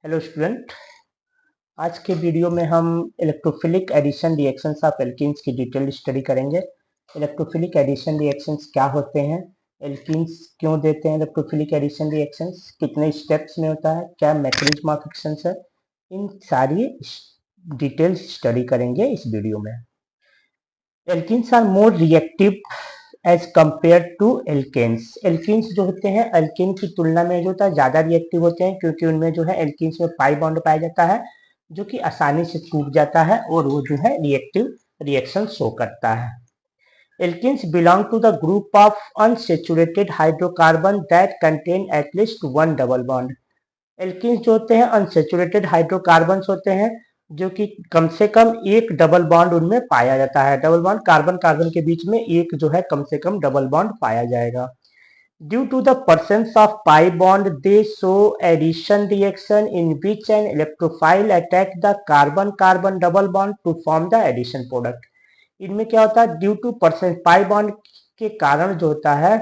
Hello student. आज के video में हम electrophilic addition reactions of alkenes की डिटेल स्टडी करेंगे। इलेक्ट्रोफिलिक एडिशन रिएक्शंस क्या होते हैं, एल्कीन्स क्यों देते हैं, इलेक्ट्रोफिलिक एडिशन रिएक्शंस कितने स्टेप्स में होता है, क्या मैकेनिज्म ऑफ एक्शंस है, इन सारी डिटेल्स स्टडी करेंगे इस वीडियो में। Alkenes are more reactive as compare to alkanes. Alkenes जो होते हैं एल्कीन की तुलना में जो होता है ज़्यादा रिएक्टिव होते हैं, क्योंकि उनमें जो है एल्कीन्स में पाई बॉन्ड पाया जाता है जो कि आसानी से टूट जाता है और वो जो है रिएक्टिव रिएक्शन शो करता है। Alkenes belong to the group of unsaturated hydrocarbon that contain at least one double bond. Alkenes जो होते हैं अनसेचुरेटेड हाइड्रोकार्बन्स होते हैं जो कि कम से कम एक डबल बॉन्ड उनमें पाया जाता है। डबल बॉन्ड कार्बन कार्बन के बीच में एक जो है कम से कम डबल बॉन्ड पाया जाएगा। Due to the presence of pi bond they show addition reaction in which an electrophile attack the carbon carbon double bond to form the addition product। इनमें क्या होता है, due two percent pi bond के कारण जो होता है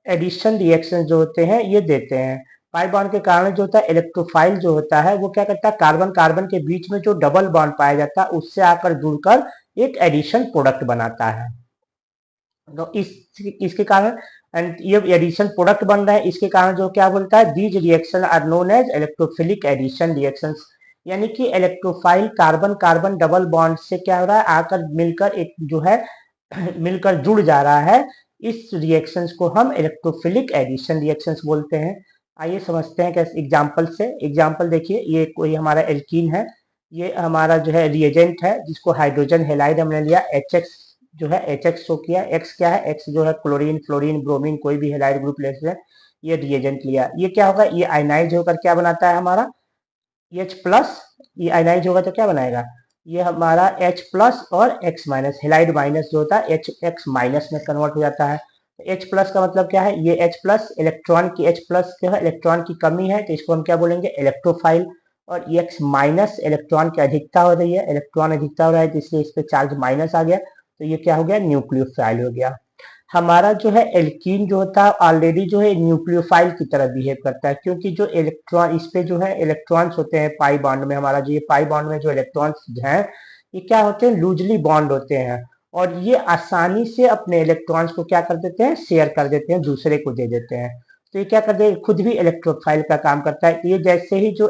addition reaction जो होते हैं ये देते हैं। पाई बॉन्ड के कारण जो होता है इलेक्ट्रोफाइल जो होता है वो क्या करता है, कार्बन कार्बन के बीच में जो डबल बॉन्ड पाया जाता है उससे आकर जुड़कर एक एडिशन प्रोडक्ट बनाता है। तो इसके कारण एंड ये एडिशन प्रोडक्ट बन रहा है, इसके कारण जो क्या बोलता है, these reaction are known as electrophilic addition reactions. यानी कि electrophile carbon carbon double bond से क्या हो रहा है, आकर मिलकर एक जो है मिलकर जुड़ जा रहा है। इस रिएक्शंस को हम इलेक्ट्रोफिलिक एडिशन रिएक्शंस बोलते हैं। आइए समझते हैं कैसे एग्जांपल से। एग्जांपल देखिए, ये कोई हमारा एल्कीन है, ये हमारा जो है रिएजेंट है जिसको हाइड्रोजन हेलाइड हमने लिया, HX जो है HX शो किया। X क्या है, X जो है क्लोरीन फ्लोरीन ब्रोमीन कोई भी हेलाइड ग्रुप ले सकते हैं। ये रिएजेंट लिया, ये क्या होगा, ये आयनाइज होकर क्या बनाता है हमारा H प्लस। ये आयनाइज होगा तो क्या बनाएगा, ये हमारा H प्लस और X माइनस, हेलाइड माइनस जो होता है X माइनस में कन्वर्ट हो जाता है। H प्लस का मतलब क्या है, ये H प्लस इलेक्ट्रॉन की, H प्लस जो है इलेक्ट्रॉन की कमी है तो इसको हम क्या बोलेंगे, इलेक्ट्रोफाइल। और X माइनस इलेक्ट्रॉन की अधिकता हो रही है, इलेक्ट्रॉन अधिकता हो रहा है तो इसलिए इस पे चार्ज माइनस आ गया तो ये क्या हो गया, न्यूक्लियोफाइल हो गया। हमारा जो है एल्कीन जो होता है ऑलरेडी जो है न्यूक्लियोफाइल की तरह बिहेव करता है, क्योंकि जो इलेक्ट्रॉन इस पे जो है इलेक्ट्रॉन्स होते हैं पाई बॉन्ड में, हमारा जो ये पाई बॉन्ड में जो इलेक्ट्रॉन्स हैं ये क्या होते हैं, लूजली बॉन्ड होते हैं और ये आसानी से अपने इलेक्ट्रॉन्स को क्या कर देते हैं, शेयर कर देते हैं, दूसरे को दे देते हैं। तो ये क्या करते हैं, खुद भी इलेक्ट्रोफाइल का काम करता है। ये जैसे ही जो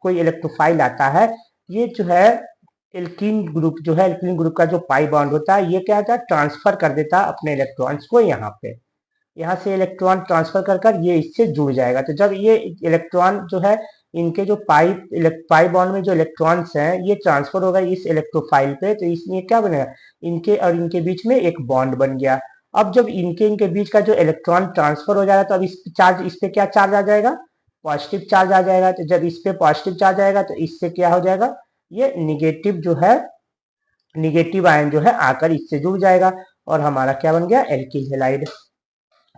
कोई इलेक्ट्रोफाइल आता है, ये जो है एल्कीन ग्रुप जो है, एल्कीन ग्रुप का जो पाई बॉन्ड होता है ये क्या होता है, ट्रांसफर कर देता है अपने इलेक्ट्रॉन्स को यहाँ पे। यहाँ से इलेक्ट्रॉन ट्रांसफर कर कर ये इससे जुड़ जाएगा। तो जब ये इलेक्ट्रॉन जो है इनके जो पाई बॉन्ड में जो इलेक्ट्रॉन्स हैं ये ट्रांसफर होगा इस इलेक्ट्रोफाइल पे, तो इसमें क्या बनेगा, इनके और इनके बीच में एक बॉन्ड बन गया। अब जब इनके इनके बीच का जो इलेक्ट्रॉन ट्रांसफर हो जाएगा तो अब इस पे क्या चार्ज आ जाएगा, पॉजिटिव चार्ज आ जाएगा। तो जब इस पे पॉजिटिव चार्ज आएगा तो इससे क्या हो जाएगा, ये निगेटिव जो है, निगेटिव आयन जो है आकर इससे जुड़ जाएगा और हमारा क्या बन गया, एल्किल हेलाइड।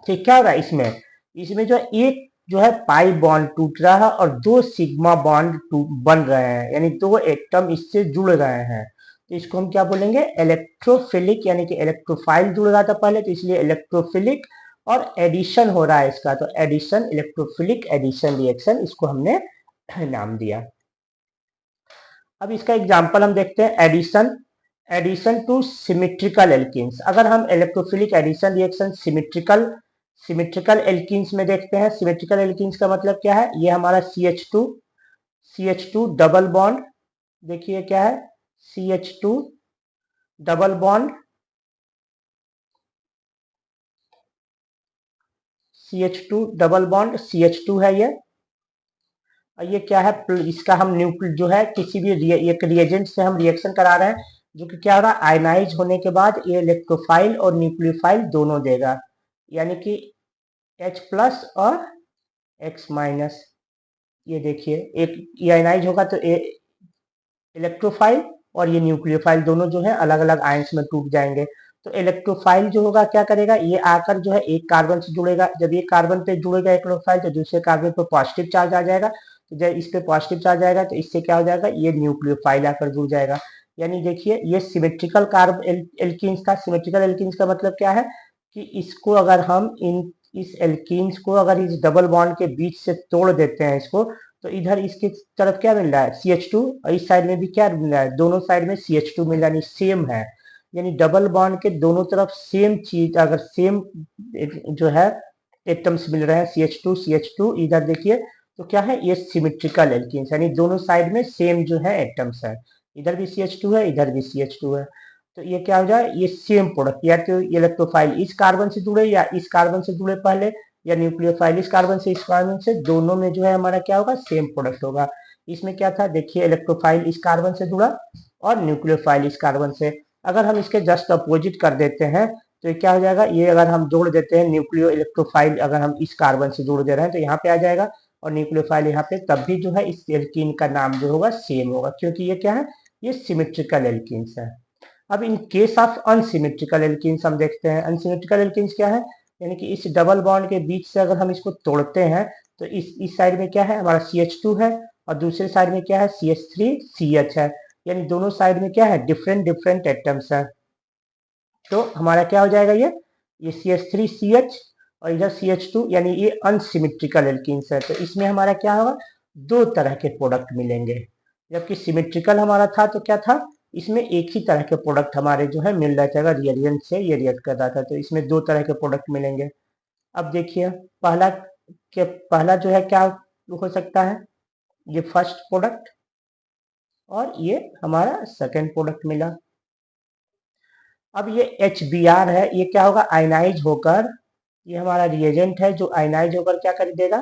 ठीक, क्या हो रहा है इसमें, इसमें जो एक जो है पाई बॉन्ड टूट रहा है और दो सिग्मा बॉन्ड बन रहे हैं, यानी दो एटम इससे जुड़ रहे हैं। तो इसको हम क्या बोलेंगे, इलेक्ट्रोफिलिक, यानी कि इलेक्ट्रोफाइल जुड़ रहा था पहले तो इसलिए इलेक्ट्रोफिलिक, और एडिशन हो रहा है इसका तो एडिशन, इलेक्ट्रोफिलिक एडिशन रिएक्शन इसको हमने नाम दिया। अब इसका एग्जांपल हम देखते हैं, addition, addition to symmetrical alkenes. अगर हम electrophilic addition reaction symmetrical alkenes में देखते हैं, सिमेट्रिकल एल्कीन्स का मतलब क्या है, ये हमारा CH2 डबल बॉन्ड, देखिए क्या है, CH2 double bond, CH2 double bond, CH2 है ये। और ये क्या है, इसका हम न्यूक्लियर जो है किसी भी एक रिएजेंट से हम रिएक्शन करा रहे हैं जो कि क्या हो रहा है, आयनाइज होने के बाद ये इलेक्ट्रोफाइल और न्यूक्लियोफाइल दोनों देगा, यानी कि H प्लस और X माइनस। ये देखिए एक ये आयनाइज होगा तो इलेक्ट्रोफाइल और ये न्यूक्लियोफाइल दोनों जो है अलग अलग आयंस में टूट जाएंगे। तो इलेक्ट्रोफाइल जो होगा क्या करेगा, ये आकर जो है एक कार्बन से जुड़ेगा, जब ये कार्बन पे जुड़ेगा इलेक्ट्रोफाइल तो दूसरे कार्बन पे पॉजिटिव चार्ज आ जाएगा। तो जब इस पे पॉजिटिव चार्ज आएगा तो इससे क्या हो जाएगा, ये न्यूक्लियोफाइल आकर जुड़ जाएगा। यानी देखिए ये सिमेट्रिकल एल्कीन्स था। सिमेट्रिकल एल्कीन्स का मतलब क्या है कि इसको अगर हम इस एल्कीन्स को अगर इस डबल बॉन्ड के बीच से तोड़ देते हैं इसको, तो इधर इसके तरफ क्या मिल रहा है CH2 और इस साइड में भी क्या मिल रहा है, दोनों साइड में CH2 मिल रहा है, यानी सेम है। यानी डबल बॉन्ड के दोनों तरफ सेम चीज, अगर सेम जो है एटम्स मिल रहे हैं CH2 इधर देखिए, तो क्या है ये सिमेट्रिकल एल्कीन्स, यानी दोनों साइड में सेम जो है एटम्स है, इधर भी CH2 है इधर भी CH2 है। तो ये क्या हो जाए, ये सेम प्रोडक्ट, या तो इलेक्ट्रोफाइल इस कार्बन से जुड़े या इस कार्बन से जुड़े पहले, या न्यूक्लियोफाइल इस कार्बन से इस कार्बन से, दोनों में जो है हमारा क्या होगा, सेम प्रोडक्ट होगा। इसमें क्या था देखिए, इलेक्ट्रोफाइल इस कार्बन से जुड़ा और न्यूक्लियोफाइल इस कार्बन से। अगर हम इसके जस्ट अपोजिट कर देते हैं तो ये क्या हो जाएगा, ये अगर हम जोड़ देते हैं न्यूक्लियो इलेक्ट्रोफाइल, अगर हम इस कार्बन से जोड़ दे रहे हैं तो यहाँ पे आ जाएगा, और न्यूक्लियोफाइल यहाँ पे, तब भी जो है इस एल्कीन का नाम जो होगा सेम होगा, क्योंकि ये क्या है, ये सिमेट्रिकल एल्कीन्स है। अब in case of unsymmetrical alkenes हम देखते हैं, अनसिमेट्रिकल एल्कीन्स क्या है, यानी कि इस डबल बॉन्ड के बीच से अगर हम इसको तोड़ते हैं तो इस साइड में क्या है हमारा CH2 है, और दूसरे साइड में क्या है CH3CH है, यानी दोनों साइड में क्या है, डिफरेंट डिफरेंट एटम्स है। तो हमारा क्या हो जाएगा, ये CH3CH और इधर CH2, यानी ये अनसिमेट्रिकल एल्कीन्स है। तो इसमें हमारा क्या होगा, दो तरह के प्रोडक्ट मिलेंगे। जबकि सिमेट्रिकल हमारा था तो क्या था, इसमें एक ही तरह के प्रोडक्ट हमारे जो है मिल रहे थे, अगर रिएजेंट से ये रिएक्ट कर रहा था तो इसमें दो तरह के प्रोडक्ट मिलेंगे। अब देखिए पहला पहला जो है क्या हो सकता है, ये फर्स्ट प्रोडक्ट, और ये हमारा सेकेंड प्रोडक्ट मिला। अब ये HBr है, ये क्या होगा, आयनाइज होकर, ये हमारा रिएजेंट है जो आयनाइज होकर क्या कर देगा,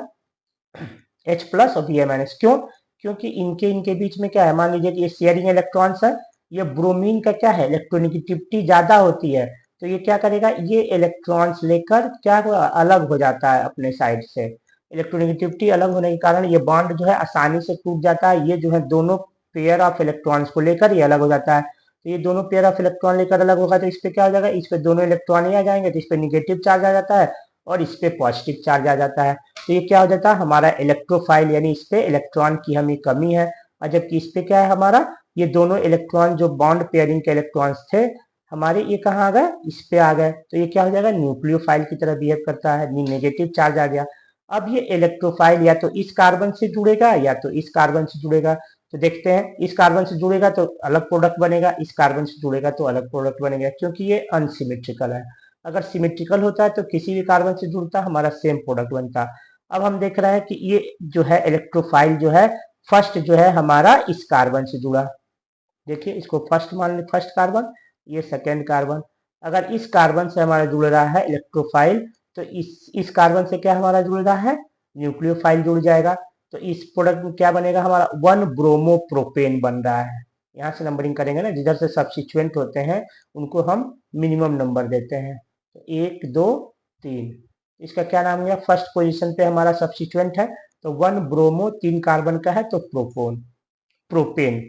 H+ और Br-। क्यों, क्योंकि इनके इनके बीच में क्या है, मान लीजिए कि ये शेयरिंग इलेक्ट्रॉन्स है, ये ब्रोमीन का क्या है, इलेक्ट्रोनेगेटिविटी ज्यादा होती है, तो ये क्या करेगा, ये इलेक्ट्रॉन्स लेकर क्या होगा, अलग हो जाता है अपने साइड से। इलेक्ट्रोनेगेटिविटी अलग होने के कारण ये बॉन्ड जो है आसानी से टूट जाता है, ये जो है दोनों पेयर ऑफ इलेक्ट्रॉन्स को लेकर ये अलग हो जाता है। तो ये दोनों पेयर ऑफ इलेक्ट्रॉन लेकर अलग होगा तो इस पे क्या हो जाएगा, इस पे दोनों इलेक्ट्रॉन ही आ जाएंगे, तो इस पे निगेटिव चार्ज आ जाता है और इस पे पॉजिटिव चार्ज आ जाता है। तो ये क्या हो जाता है, हमारा इलेक्ट्रोफाइल, यानी इस पे इलेक्ट्रॉन की हमें कमी है। और जबकि इस पे क्या है हमारा, ये दोनों इलेक्ट्रॉन जो बॉन्ड पेयरिंग के इलेक्ट्रॉन्स थे हमारे, ये कहाँ आ गए, इस पे आ गए, तो ये क्या हो जाएगा, न्यूक्लियोफाइल की तरह बिहेव करता है, नेगेटिव चार्ज आ गया। अब ये इलेक्ट्रोफाइल या तो इस कार्बन से जुड़ेगा या तो इस कार्बन से जुड़ेगा। तो देखते हैं, इस कार्बन से जुड़ेगा तो अलग प्रोडक्ट बनेगा, इस कार्बन से जुड़ेगा तो अलग प्रोडक्ट बनेगा, क्योंकि ये अनसिमेट्रिकल है। अगर सिमेट्रिकल होता है तो किसी भी कार्बन से जुड़ता हमारा सेम प्रोडक्ट बनता। अब हम देख रहे हैं कि ये जो है इलेक्ट्रोफाइल जो है फर्स्ट जो है हमारा इस कार्बन से जुड़ा, देखिए इसको फर्स्ट मान ले, फर्स्ट कार्बन, ये सेकेंड कार्बन। अगर इस कार्बन से हमारा जुड़ रहा है इलेक्ट्रोफाइल तो इस कार्बन से क्या हमारा जुड़ रहा है, न्यूक्लियोफाइल जुड़ जाएगा। तो इस प्रोडक्ट में क्या बनेगा हमारा, 1 ब्रोमोप्रोपेन बन रहा है। यहाँ से नंबरिंग करेंगे ना, जिधर से सब्स्टिट्यूएंट होते हैं उनको हम मिनिमम नंबर देते हैं। तो 1 2 3, इसका क्या नाम है, फर्स्ट पोजीशन पे हमारा सब्स्टिट्यूएंट है, तो 1 ब्रोमो 3 कार्बन का है तो प्रोपेन।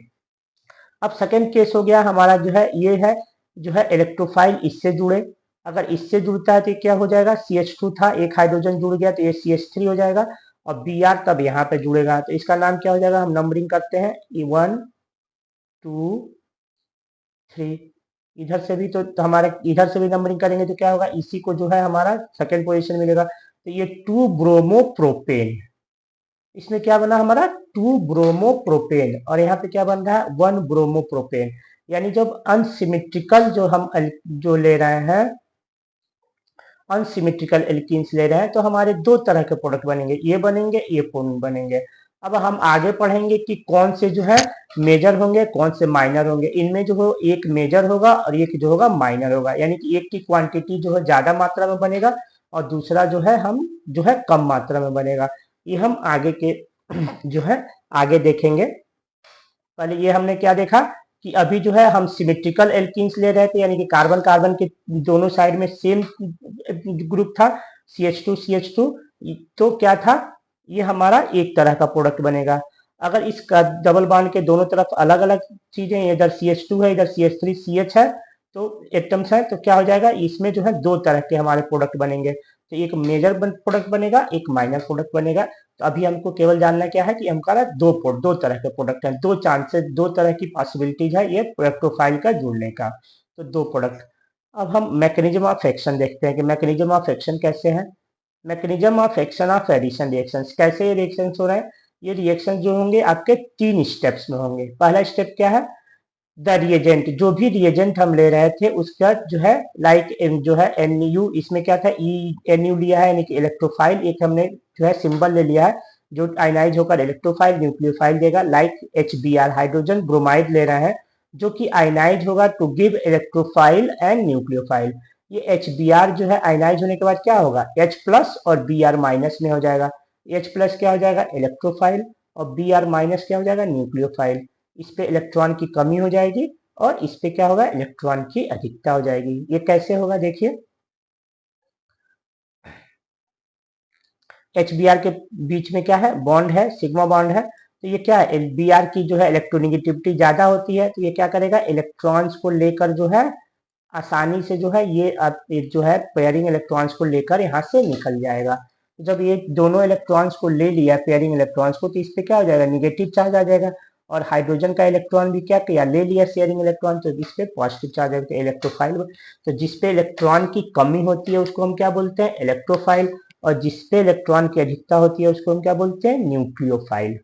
अब सेकेंड केस हो गया हमारा जो है, ये है जो है इलेक्ट्रोफाइल इससे जुड़े, अगर इससे जुड़ता है तो क्या हो जाएगा, CH2 था, एक हाइड्रोजन जुड़ गया तो ये CH3 हो जाएगा, और Br तब यहाँ पे जुड़ेगा, तो इसका नाम क्या हो जाएगा, हम नंबरिंग करते हैं 1 2 3। इधर से भी तो हमारे इधर से भी नंबरिंग करेंगे तो क्या होगा, इसी को जो है हमारा सेकेंड पोजिशन मिलेगा, तो ये 2 ब्रोमोप्रोपेन, इसमें क्या बना हमारा 2 ब्रोमोप्रोपेन, और यहाँ पे क्या बन रहा है 1 ब्रोमोप्रोपेन। यानी जब अनसिमेट्रिकल जो हम जो ले रहे हैं, अनसिमेट्रिकल एल्कीन्स ले रहे हैं तो हमारे दो तरह के प्रोडक्ट बनेंगे, ये बनेंगे ये बनेंगे। अब हम आगे पढ़ेंगे कि कौन से जो है मेजर होंगे कौन से माइनर होंगे। इनमें जो हो एक मेजर होगा और एक जो होगा माइनर होगा, यानी कि एक की क्वांटिटी जो है ज्यादा मात्रा में बनेगा और दूसरा जो है हम जो है कम मात्रा में बनेगा। ये हम आगे के जो है आगे देखेंगे। पहले ये हमने क्या देखा कि अभी जो है हम सिमेट्रिकल एल्कीन्स ले रहे थे, यानी कि कार्बन कार्बन के दोनों साइड में सेम ग्रुप था CH2 तो क्या था, ये हमारा एक तरह का प्रोडक्ट बनेगा। अगर इस डबल बॉन्ड के दोनों तरफ अलग अलग चीजें, इधर CH2 है इधर CH3CH है, तो एटम्स है, तो क्या हो जाएगा, इसमें जो है दो तरह के हमारे प्रोडक्ट बनेंगे, तो एक मेजर प्रोडक्ट बनेगा एक माइनर प्रोडक्ट बनेगा। तो अभी हमको केवल जानना क्या है कि हमारा दो तरह के प्रोडक्ट हैं, दो चांसेस, दो तरह की पॉसिबिलिटीज है ये प्रोफाइल का जुड़ने का, तो दो प्रोडक्ट। अब हम मैकेनिज्म ऑफ एक्शन देखते हैं कि मैकेनिज्म ऑफ एक्शन कैसे है। Mechanism of action of addition reactions, कैसे ये रिएक्शंस हो रहे हैं, ये रिएक्शन जो होंगे आपके 3 स्टेप्स में होंगे। पहला स्टेप क्या है, द रिएजेंट, जो भी रिएजेंट हम ले रहे थे उसका जो है लाइक जो है NU, इसमें क्या था NU लिया है यानी कि इलेक्ट्रोफाइल, एक हमने जो है सिंबल ले लिया है जो आयनाइज होकर इलेक्ट्रोफाइल न्यूक्लियोफाइल देगा, लाइक HBr हाइड्रोजन ब्रोमाइड ले रहे हैं जो कि आयनाइज होगा to give electrophile and nucleophile. ये HBr जो है आयनाइज होने के बाद क्या होगा, H प्लस और Br माइनस में हो जाएगा। H प्लस क्या हो जाएगा, इलेक्ट्रोफाइल, और Br माइनस क्या हो जाएगा, न्यूक्लियोफाइल। इस पे इलेक्ट्रॉन की कमी हो जाएगी और इस पे क्या होगा, इलेक्ट्रॉन की अधिकता हो जाएगी। ये कैसे होगा देखिए, HBr के बीच में क्या है, बॉन्ड है, सिग्मा बॉन्ड है, तो ये क्या है, Br की जो है इलेक्ट्रोनेगेटिविटी ज्यादा होती है, तो ये क्या करेगा, इलेक्ट्रॉन्स को लेकर जो है आसानी से जो है ये जो है पेयरिंग इलेक्ट्रॉन्स को लेकर यहाँ से निकल जाएगा। तो जब ये दोनों इलेक्ट्रॉन्स को ले लिया पेयरिंग इलेक्ट्रॉन्स को, तो इस पे क्या हो जाएगा, निगेटिव चार्ज आ जाएगा, और हाइड्रोजन का इलेक्ट्रॉन भी क्या किया, ले लिया शेयरिंग इलेक्ट्रॉन, तो इस पे पॉजिटिव चार्ज आएगा, तो इलेक्ट्रोफाइल। तो जिस पे इलेक्ट्रॉन की कमी होती है उसको हम क्या बोलते हैं, इलेक्ट्रोफाइल, और जिस पे इलेक्ट्रॉन की अधिकता होती है उसको हम क्या बोलते हैं, न्यूक्लियोफाइल।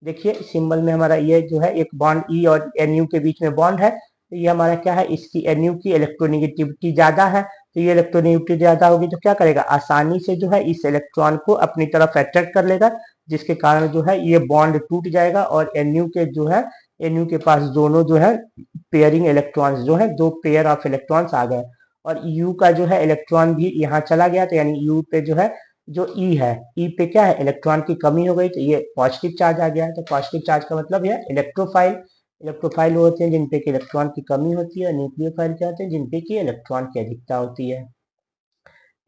देखिए सिंबल में हमारा ये जो है एक बॉन्ड ई और NU के बीच में बॉन्ड है, तो ये हमारा क्या है, इसकी NU की इलेक्ट्रोनेगेटिविटी ज्यादा है, तो ये इलेक्ट्रोनेगेटिविटी ज्यादा होगी तो क्या करेगा, आसानी से जो है इस इलेक्ट्रॉन को अपनी तरफ अट्रैक्ट कर लेगा, जिसके कारण जो है ये बॉन्ड टूट जाएगा, और NU के जो है NU के पास दोनों जो है पेयरिंग इलेक्ट्रॉन्स जो है, दो पेयर ऑफ इलेक्ट्रॉन्स आ गए, और U का जो है इलेक्ट्रॉन भी यहाँ चला गया, तो यानी U पे जो है जो E है, E पे क्या है, इलेक्ट्रॉन की कमी हो गई, तो ये पॉजिटिव चार्ज आ गया है, तो पॉजिटिव चार्ज का मतलब है इलेक्ट्रोफाइल। इलेक्ट्रोफाइल वो होते हैं जिनपे की इलेक्ट्रॉन की कमी होती है, न्यूक्लियोफाइल क्या होते हैं, जिनपे की इलेक्ट्रॉन की अधिकता होती है।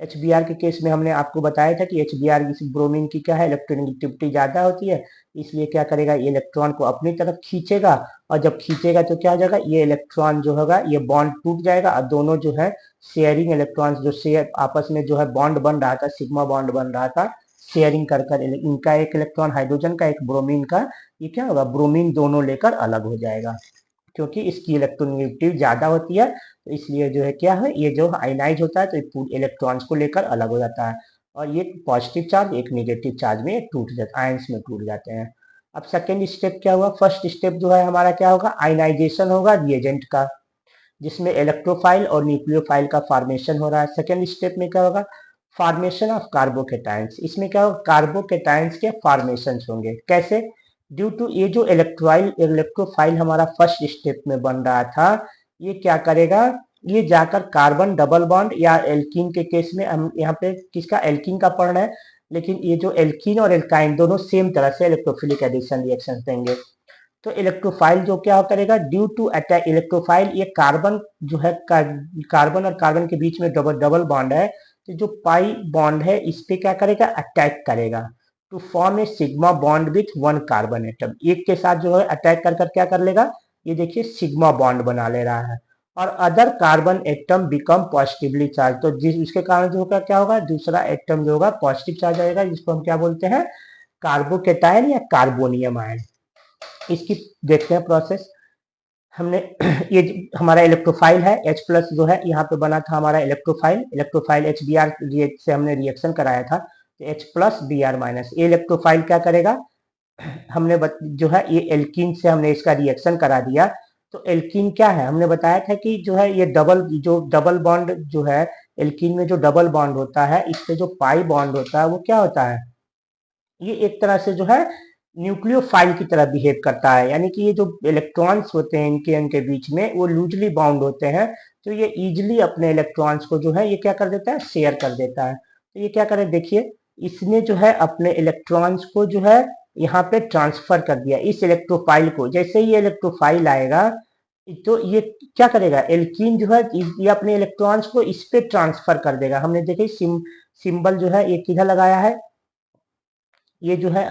HBr के केस में हमने आपको बताया था कि HBr किसी ब्रोमीन की क्या है, इलेक्ट्रोनेगेटिविटी ज्यादा होती है, इसलिए क्या करेगा, ये इलेक्ट्रॉन को अपनी तरफ खींचेगा, और जब खींचेगा तो क्या हो जाएगा, ये इलेक्ट्रॉन जो होगा ये बॉन्ड टूट जाएगा, और दोनों जो है शेयरिंग इलेक्ट्रॉन्स जो शेयर आपस में जो है बॉन्ड बन रहा था, सिग्मा बॉन्ड बन रहा था, शेयरिंग कर कर इनका एक इलेक्ट्रॉन हाइड्रोजन का, एक ब्रोमीन का, ये क्या होगा, ब्रोमीन दोनों लेकर अलग हो जाएगा, क्योंकि इसकी इलेक्ट्रोनेगेटिव ज्यादा होती है, तो इसलिए जो है क्या है, ये जो आयनाइज होता है तो इलेक्ट्रॉन्स को लेकर अलग हो जाता है, और ये पॉजिटिव चार्ज एक नेगेटिव चार्ज में टूट जाता है, आयंस में टूट जाते हैं। अब सेकेंड स्टेप क्या हुआ, फर्स्ट स्टेप जो है हमारा क्या होगा, आयनाइजेशन होगा रिएजेंट का, जिसमें इलेक्ट्रोफाइल और न्यूक्लियोफाइल का फॉर्मेशन हो रहा है। सेकेंड स्टेप में क्या होगा, फॉर्मेशन ऑफ कार्बोकेटाइंस, इसमें क्या होगा, कार्बोकेटाइंस के फॉर्मेशन होंगे, कैसे, ड्यू टू ये जो इलेक्ट्रोफाइल हमारा फर्स्ट स्टेप में बन रहा था, ये क्या करेगा, ये जाकर कार्बन डबल बॉन्ड, या एल्कीन के केस में हम यहाँ पे किसका, एल्कीन का पढ़ रहे हैं, लेकिन ये जो एल्कीन और एल्काइन दोनों सेम तरह से इलेक्ट्रोफिलिक एडिशन रिएक्शन देंगे। तो इलेक्ट्रोफाइल जो क्या करेगा, ड्यू टू अटैक इलेक्ट्रोफाइल, ये कार्बन जो है कार्बन और कार्बन के बीच में डबल डबल बॉन्ड है, तो जो पाई बॉन्ड है इस पे क्या करेगा, अटैक करेगा, to form a sigma bond with one carbon atom, एक के साथ जो है अटैक कर कर क्या कर लेगा, ये देखिए सिग्मा बॉन्ड बना ले रहा है, और other carbon atom become positively charge, तो जिस उसके कारण जो होगा क्या होगा, दूसरा एटम जो होगा पॉजिटिव चार्ज आएगा, जिसको हम क्या बोलते हैं, कार्बोकेटायन या कार्बोनियम आयन। इसकी देखते हैं प्रोसेस। हमने ये हमारा इलेक्ट्रोफाइल है H प्लस जो है यहाँ पे बना था हमारा इलेक्ट्रोफाइल HBr से हमने रिएक्शन कराया था, तो H प्लस Br माइनस, ये इलेक्ट्रोफाइल क्या करेगा, हमने जो है ये एल्कीन से हमने इसका रिएक्शन करा दिया, तो एल्कीन क्या है, हमने बताया था कि जो है ये डबल बॉन्ड जो है, एल्कीन में जो डबल बॉन्ड होता है इस पे जो पाई बॉन्ड होता है वो क्या होता है, ये एक तरह से जो है न्यूक्लियोफाइल की तरह बिहेव करता है, यानी कि ये जो इलेक्ट्रॉन्स होते हैं इनके बीच में वो लूजली बाउंड होते हैं, तो ये इजिली अपने इलेक्ट्रॉन्स को जो है ये क्या कर देता है, शेयर कर देता है। तो ये क्या करे, देखिए इसने जो है अपने इलेक्ट्रॉन्स को जो है यहाँ पे ट्रांसफर कर दिया इस इलेक्ट्रोफाइल को, जैसे ही ये इलेक्ट्रोफाइल आएगा तो ये क्या करेगा, एल्कीन जो है ये अपने इलेक्ट्रॉन्स को इस पे ट्रांसफर कर देगा। हमने देखे सिंबल जो है ये किधर लगाया है, ये जो है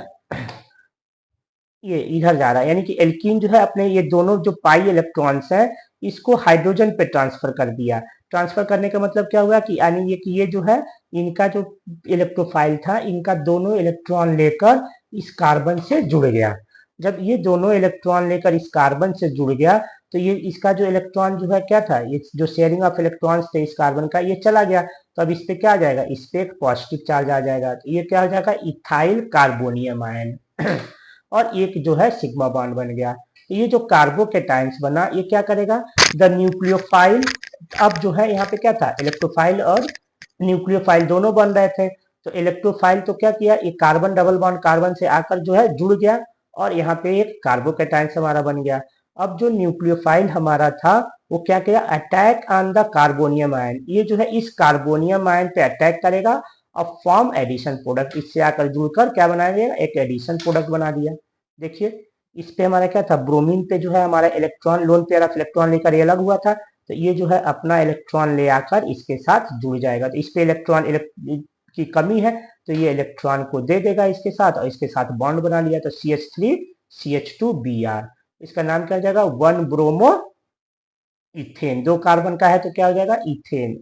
ये इधर जा रहा है, यानी कि एल्कीन जो है अपने ये दोनों जो पाई इलेक्ट्रॉन्स हैं इसको हाइड्रोजन पे ट्रांसफर कर दिया। ट्रांसफर करने का मतलब क्या हुआ कि यानी ये जो है इनका जो इलेक्ट्रोफाइल था इनका दोनों इलेक्ट्रॉन लेकर इस कार्बन से जुड़ गया। जब ये दोनों इलेक्ट्रॉन लेकर इस कार्बन से जुड़ गया तो ये इसका जो इलेक्ट्रॉन जो है क्या था, ये जो शेयरिंग ऑफ इलेक्ट्रॉन्स थे इस कार्बन का ये चला गया, तो अब इस पे क्या आ जाएगा, इस पे एक पॉजिटिव चार्ज आ जाएगा, तो ये क्या हो जाएगा, इथाइल कार्बोनियम आयन। और एक जो है सिग्मा बॉन्ड बन गया। ये जो कार्बोकेटाइंस बना ये क्या करेगा, द न्यूक्लियोफाइल, अब जो है यहाँ पे क्या था, इलेक्ट्रोफाइल और न्यूक्लियोफाइल दोनों बन रहे थे। तो इलेक्ट्रोफाइल तो क्या किया, एक कार्बन डबल बॉन्ड कार्बन से आकर जो है जुड़ गया और यहाँ पे एक कार्बोकेटाइंस हमारा बन गया। अब जो न्यूक्लियोफाइल हमारा था वो क्या किया, attack on the carbonium ion, ये जो है इस कार्बोनियम आयन पे अटैक करेगा और फॉर्म एडिशन प्रोडक्ट, इससे आकर जुड़कर क्या बना दिया, एक एडिशन प्रोडक्ट बना दिया। देखिए इस पे हमारा क्या था, ब्रोमीन पे जो है हमारा electron lone pair of electron लेकर ये अलग हुआ था, तो ये जो है अपना इलेक्ट्रॉन ले आकर इसके साथ जुड़ जाएगा। तो इस पे इलेक्ट्रॉन की कमी है तो ये इलेक्ट्रॉन को दे देगा इसके साथ और इसके साथ बॉन्ड बना लिया, तो CH3 CH2Br, इसका नाम क्या हो जाएगा, 1 ब्रोमो इथेन। 2 कार्बन का है तो क्या हो जाएगा, इथेन,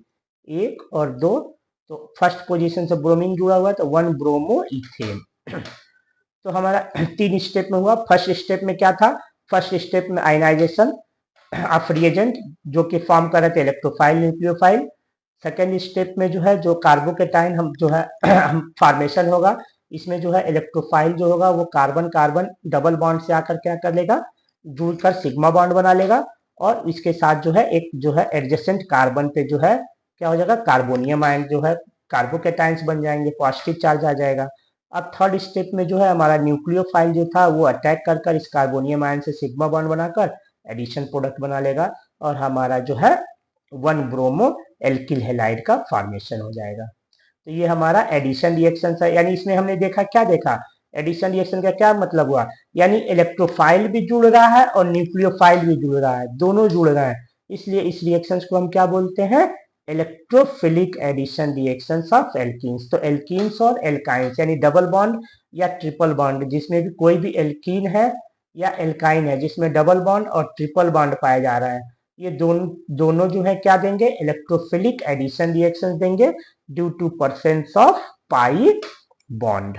1 और 2, तो फर्स्ट पोजीशन से ब्रोमीन जुड़ा हुआ है तो 1 ब्रोमो इथेन। तो हमारा 3 स्टेप में हुआ। फर्स्ट स्टेप में क्या था, फर्स्ट स्टेप में आयनाइजेशन ऑफ रिएजेंट जो कि फॉर्म कर रहे थे इलेक्ट्रोफाइल न्यूक्लियोफाइल। सेकेंड स्टेप में जो है जो कार्बोकेटाइन हम जो है फॉर्मेशन होगा, इसमें जो है इलेक्ट्रोफाइल जो होगा वो कार्बन कार्बन डबल बॉन्ड से आकर क्या कर लेगा, जुड़कर सिग्मा बॉन्ड बना लेगा और इसके साथ जो है एक जो है एडजेसेंट कार्बन पे जो है क्या हो जाएगा, कार्बोनियम आयन जो है कार्बोकेटाइंस बन जाएंगे, पॉजिटिव चार्ज आ जाएगा। अब थर्ड स्टेप में जो है हमारा न्यूक्लियोफाइल जो था वो अटैक कर कर इस कार्बोनियम आयन से सिग्मा बॉन्ड बनाकर एडिशन प्रोडक्ट बना लेगा और हमारा जो है 1 ब्रोमो एल्किल हैलाइड का फॉर्मेशन हो जाएगा। तो ये हमारा एडिशन रिएक्शन है, यानी इसमें हमने देखा, क्या देखा, एडिशन रिएक्शन का क्या मतलब हुआ, यानी इलेक्ट्रोफाइल भी जुड़ रहा है और न्यूक्लियोफाइल भी जुड़ रहा है, दोनों जुड़ रहे हैं, इसलिए इस रिएक्शन को हम क्या बोलते हैं, electrophilic addition reactions of alkenes. तो एल्कीन्स और एल्काइंस यानी डबल बॉन्ड या ट्रिपल बॉन्ड जिसमें भी कोई भी एल्कीन है या एल्काइन है जिसमें डबल बॉन्ड और ट्रिपल बॉन्ड पाया जा रहा है, ये दोनों जो है क्या देंगे, इलेक्ट्रोफिलिक एडिशन रिएक्शंस देंगे due to presence of pi bond.